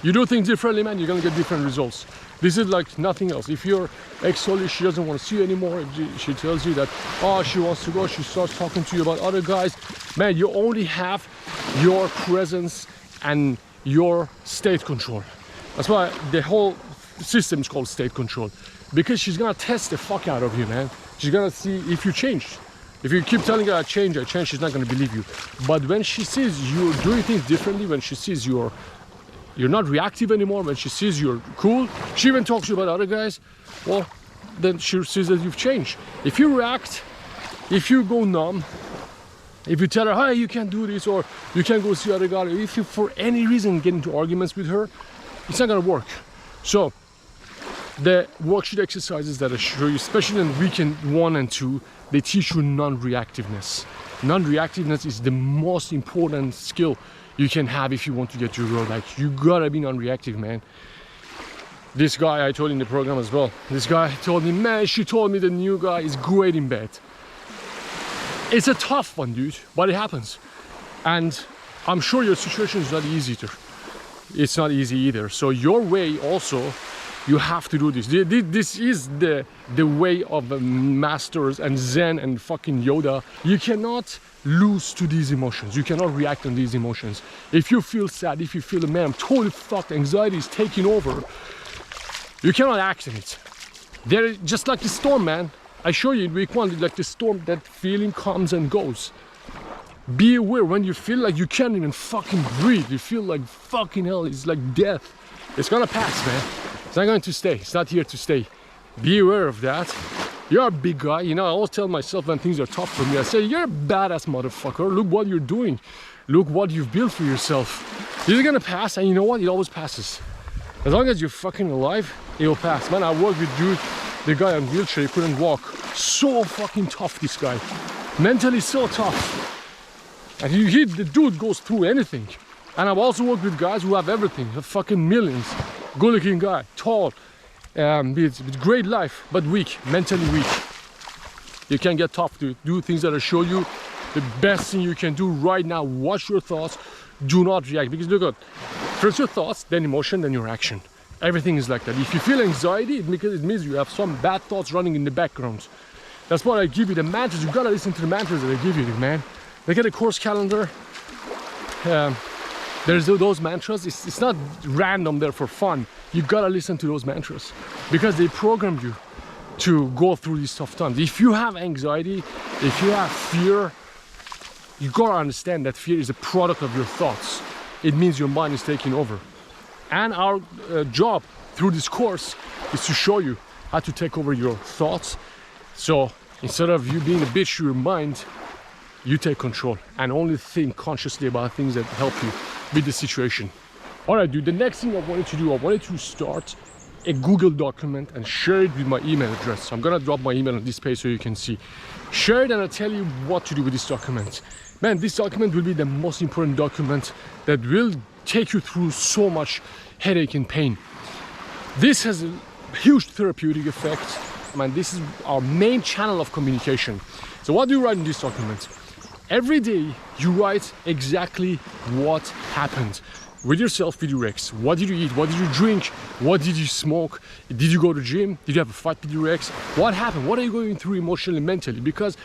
You do things differently, man, you're gonna get different results. This is like nothing else. If your ex told you she doesn't want to see you anymore, she tells you that, oh, she wants to go, she starts talking to you about other guys, man, you only have your presence and your state control. That's why the whole system is called state control, because she's gonna test the fuck out of you, man. She's gonna see if you changed. If you keep telling her I change, she's not gonna believe you. But when she sees you're doing things differently, when she sees you're not reactive anymore, when she sees you're cool, she even talks to you about other guys, well, then she sees that you've changed. If you react, if you go numb, if you tell her, hey, you can't do this, or you can't go see other guy, if you for any reason get into arguments with her, it's not gonna work. So the worksheet exercises that I show you, especially in weekend 1 and 2, they teach you non-reactiveness. Non-reactiveness is the most important skill you can have if you want to get your girl. Like, you gotta be non-reactive, man. This guy I told in the program as well, this guy told me, man, she told me the new guy is great in bed. It's a tough one, dude, but it happens. And I'm sure your situation is not easy either. It's not easy either. So your way also, you have to do this. This is the way of masters and Zen and fucking Yoda. You cannot lose to these emotions. You cannot react on these emotions. If you feel sad, if you feel, man, I'm totally fucked, anxiety is taking over, you cannot act on it. They're just like the storm, man. I show you in week 1, like the storm, that feeling comes and goes. Be aware when you feel like you can't even fucking breathe. You feel like fucking hell, it's like death. It's gonna pass, man. It's not going to stay. It's not here to stay. Be aware of that. You're a big guy. You know, I always tell myself when things are tough for me, I say, you're a badass motherfucker. Look what you're doing. Look what you've built for yourself. This is gonna pass, and you know what? It always passes. As long as you're fucking alive, it will pass. Man, I worked with dude, the guy on wheelchair, he couldn't walk. So fucking tough, this guy. Mentally so tough. And the dude goes through anything. And I've also worked with guys who have everything, have fucking millions. Good looking guy, tall, with great life, but weak, mentally weak. You can get tough to do things that I show you. The best thing you can do right now, watch your thoughts, do not react. Because look at, first your thoughts, then emotion, then your action. Everything is like that. If you feel anxiety, it means you have some bad thoughts running in the background. That's why I give you the mantras. You gotta listen to the mantras that I give you, man. Look at the course calendar. There's those mantras. It's not random there for fun. You gotta listen to those mantras because they program you to go through these tough times. If you have anxiety, if you have fear, you gotta understand that fear is a product of your thoughts. It means your mind is taking over. And our job through this course is to show you how to take over your thoughts. So instead of you being a bitch to your mind, you take control and only think consciously about things that help you with the situation. All right, dude, the next thing I wanted to do, I wanted to start a Google document and share it with my email address. So I'm gonna drop my email on this page so you can see. Share it and I'll tell you what to do with this document. Man, this document will be the most important document that will take you through so much headache and pain. This has a huge therapeutic effect. Man, this is our main channel of communication. So what do you write in this document? Every day you write exactly what happened with yourself, with your ex. What did you eat? What did you drink? What did you smoke? Did you go to the gym? Did you have a fight with your ex? What happened? What are you going through emotionally, mentally? Because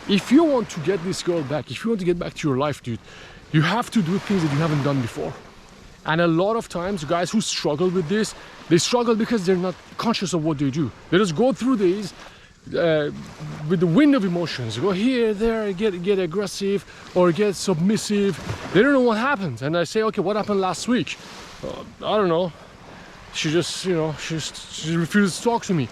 if you want to get this girl back, if you want to get back to your life, dude, you have to do things that you haven't done before. And a lot of times, guys who struggle with this, they struggle because they're not conscious of what they do. They just go through these with the wind of emotions, go here, there, get aggressive or get submissive. They don't know what happened, and I say, okay, what happened last week? I don't know. She just, you know, she refuses to talk to me.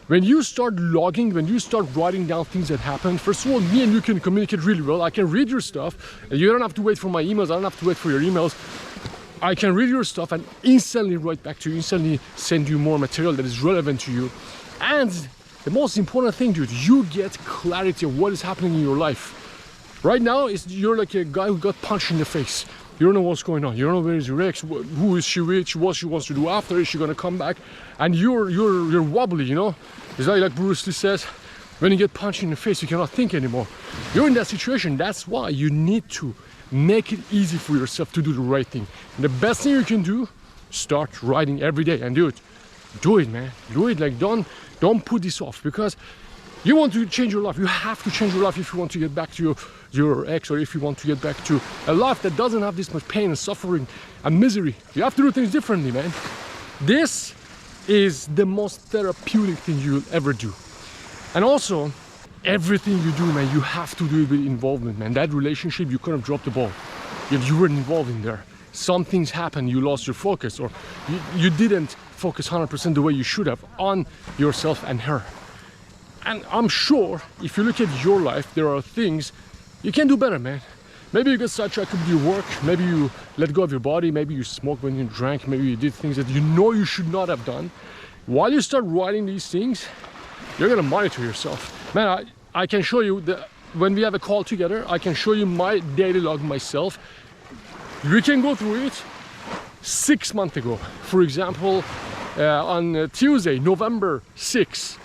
When you start logging, when you start writing down things that happened, first of all, me and you can communicate really well. I can read your stuff, and you don't have to wait for my emails. I don't have to wait for your emails. I can read your stuff and instantly write back to you, instantly send you more material that is relevant to you. And the most important thing, dude, you get clarity of what is happening in your life. Right now, you're like a guy who got punched in the face. You don't know what's going on. You don't know where is your ex, who is she with, what she wants to do after, is she gonna come back? And you're wobbly, you know? It's like Bruce Lee says, when you get punched in the face, you cannot think anymore. You're in that situation. That's why you need to make it easy for yourself to do the right thing. And the best thing you can do start riding every day and do it. Do it, man. Do it. Like, don't put this off, because you want to change your life. You have to change your life if you want to get back to your ex, or if you want to get back to a life that doesn't have this much pain and suffering and misery. You have to do things differently, man. This is the most therapeutic thing you'll ever do. And also, everything you do, man, you have to do it with involvement, man. That relationship, you couldn't have dropped the ball if you weren't involved in there. Some things happened, you lost your focus, or you didn't focus 100% the way you should have on yourself and her. And I'm sure if you look at your life, there are things you can do better, man. Maybe you get sidetracked with your work, maybe you let go of your body, maybe you smoked when you drank, maybe you did things that you know you should not have done. While you start writing these things, you're gonna monitor yourself. Man, I can show you, when we have a call together, I can show you my daily log myself. We can go through it 6 months ago. For example, on Tuesday, November 6th,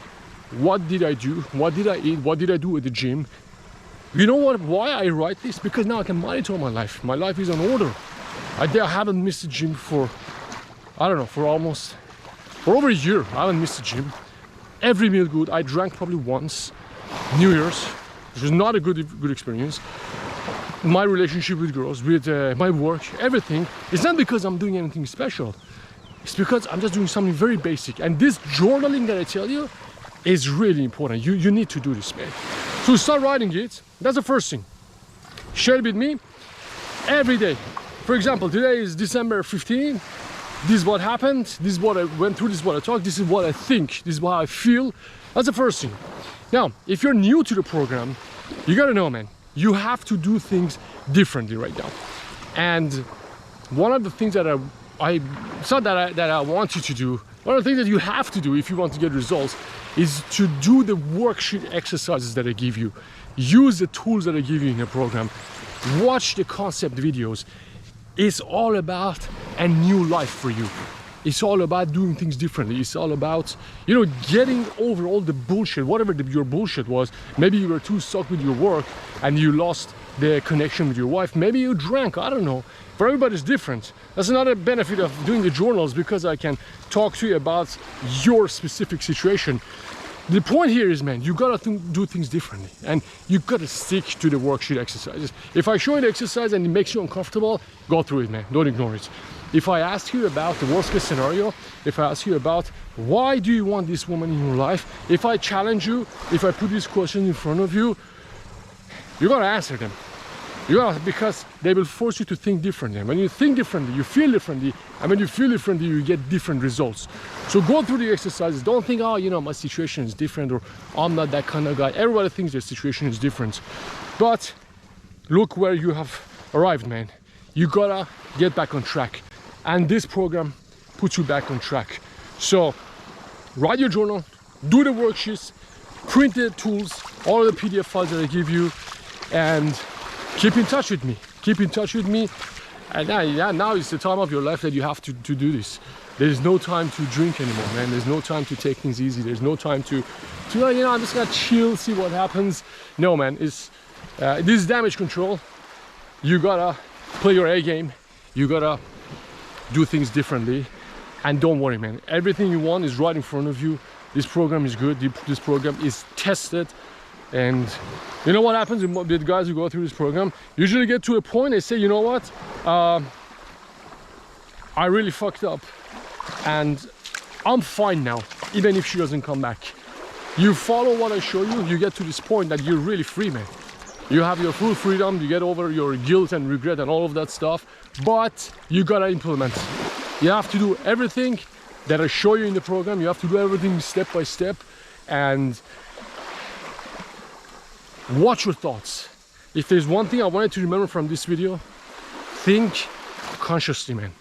what did I do? What did I eat? What did I do at the gym? You know what? Why I write this? Because now I can monitor my life. My life is in order. I haven't missed the gym for, I don't know, for over a year. I haven't missed the gym. Every meal good. I drank probably once. New Year's, which was not a good experience. My relationship with girls, with my work, everything. It's not because I'm doing anything special. It's because I'm just doing something very basic. And this journaling that I tell you is really important. You need to do this, man. So start writing it. That's the first thing. Share it with me every day. For example, today is December 15. This is what happened. This is what I went through. This is what I talked. This is what I think. This is what I feel. That's the first thing. Now, if you're new to the program, you gotta know, man, you have to do things differently right now. And one of the things that it's not that I want you to do, one of the things that you have to do if you want to get results is to do the worksheet exercises that I give you. Use the tools that I give you in the program. Watch the concept videos. It's all about a new life for you. It's all about doing things differently. It's all about, getting over all the bullshit, whatever your bullshit was. Maybe you were too stuck with your work and you lost the connection with your wife. Maybe you drank, I don't know. For everybody's different. That's another benefit of doing the journals, because I can talk to you about your specific situation. The point here is, man, you gotta do things differently, and you gotta stick to the worksheet exercises. If I show you the exercise and it makes you uncomfortable, go through it, man. Don't ignore it. If I ask you about the worst case scenario, if I ask you about why do you want this woman in your life, if I challenge you, if I put these questions in front of you, you gotta answer them. Because they will force you to think differently. And when you think differently, you feel differently, and when you feel differently, you get different results. So go through the exercises. Don't think, my situation is different, or I'm not that kind of guy. Everybody thinks their situation is different. But look where you have arrived, man. You gotta get back on track. And this program puts you back on track. So write your journal, do the worksheets, print the tools, all the PDF files that I give you, and keep in touch with me. Keep in touch with me. And now is the time of your life that you have to do this. There's no time to drink anymore, man. There's no time to take things easy. There's no time to I'm just gonna chill, see what happens. No, man, this is damage control. You gotta play your A game. You gotta do things differently. And don't worry, man. Everything you want is right in front of you. This program is good. This program is tested. And you know what happens with guys who go through this program? Usually get to a point, they say, you know what? I really fucked up. And I'm fine now, even if she doesn't come back. You follow what I show you, you get to this point that you're really free, man. You have your full freedom, you get over your guilt and regret and all of that stuff, but you gotta implement. You have to do everything that I show you in the program. You have to do everything step by step, and watch your thoughts. If there's one thing I wanted to remember from this video, think consciously, man.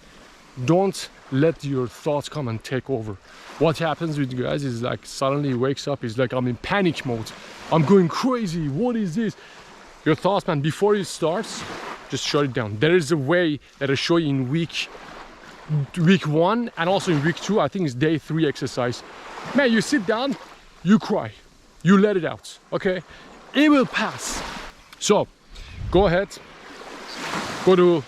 Don't let your thoughts come and take over. What happens with you guys is like suddenly he wakes up, he's like, I'm in panic mode. I'm going crazy. What is this? Your thoughts, man, before it starts, just shut it down. There is a way that I show you in week 1 and also in week 2. I think it's day 3 exercise. Man, you sit down, you cry, you let it out, okay? It will pass. So go ahead, go to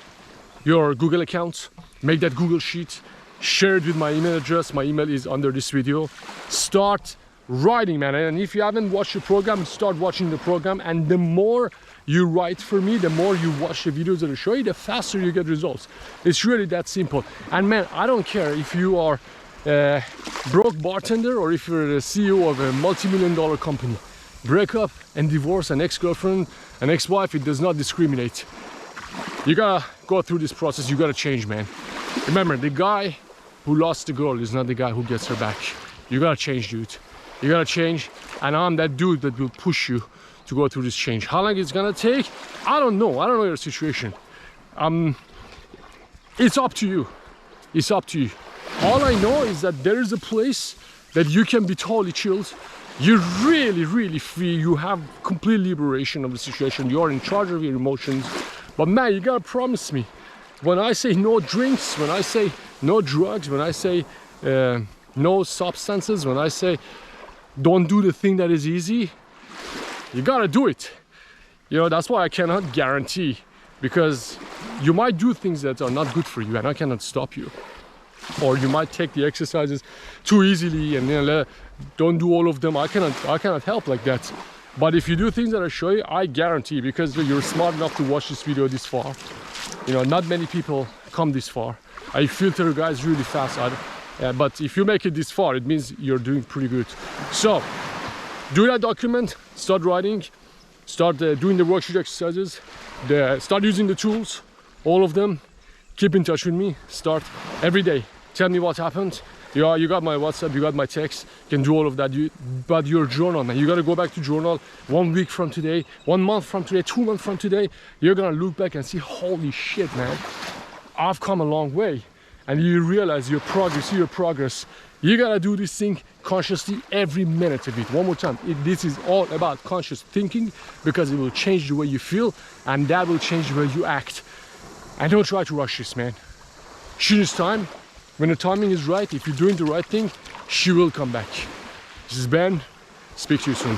your Google account, make that Google sheet, share it with my email address. My email is under this video. Start writing, man. And if you haven't watched the program, start watching the program. And the more you write for me, the more you watch the videos that I show you, the faster you get results. It's really that simple. And man, I don't care if you are a broke bartender or if you're the CEO of a multi-million-dollar company. Break up and divorce an ex-girlfriend, an ex-wife, it does not discriminate. You gotta go through this process. You gotta change, man. Remember, the guy who lost the girl is not the guy who gets her back. You gotta change, dude. You gotta change, and I'm that dude that will push you to go through this change. How long it's gonna take? I don't know. I don't know your situation. It's up to you. It's up to you. All I know is that there is a place that you can be totally chilled. You're really, really free. You have complete liberation of the situation. You're in charge of your emotions. But man, you gotta promise me, when I say no drinks, when I say no drugs, when I say no substances, when I say don't do the thing that is easy, you gotta do it. You know, that's why I cannot guarantee, because you might do things that are not good for you and I cannot stop you. Or you might take the exercises too easily and, you know, don't do all of them. I cannot help like that. But if you do things that I show you, I guarantee, because you're smart enough to watch this video this far. You know, not many people come this far. I filter guys really fast. But if you make it this far, it means you're doing pretty good. So do that document, start writing, start doing the worksheet exercises, start using the tools, all of them. Keep in touch with me. Start every day. Tell me what happened. You got my WhatsApp, you got my text. You can do all of that. But your journal, man, you got to go back to journal 1 week from today, 1 month from today, 2 months from today. You're gonna look back and see, holy shit, man, I've come a long way. And you realize your progress, see your progress. You gotta do this thing consciously every minute of it. One more time, this is all about conscious thinking, because it will change the way you feel, and that will change the way you act. And don't try to rush this, man. She needs time. When the timing is right, if you're doing the right thing, she will come back. This is Ben. Speak to you soon.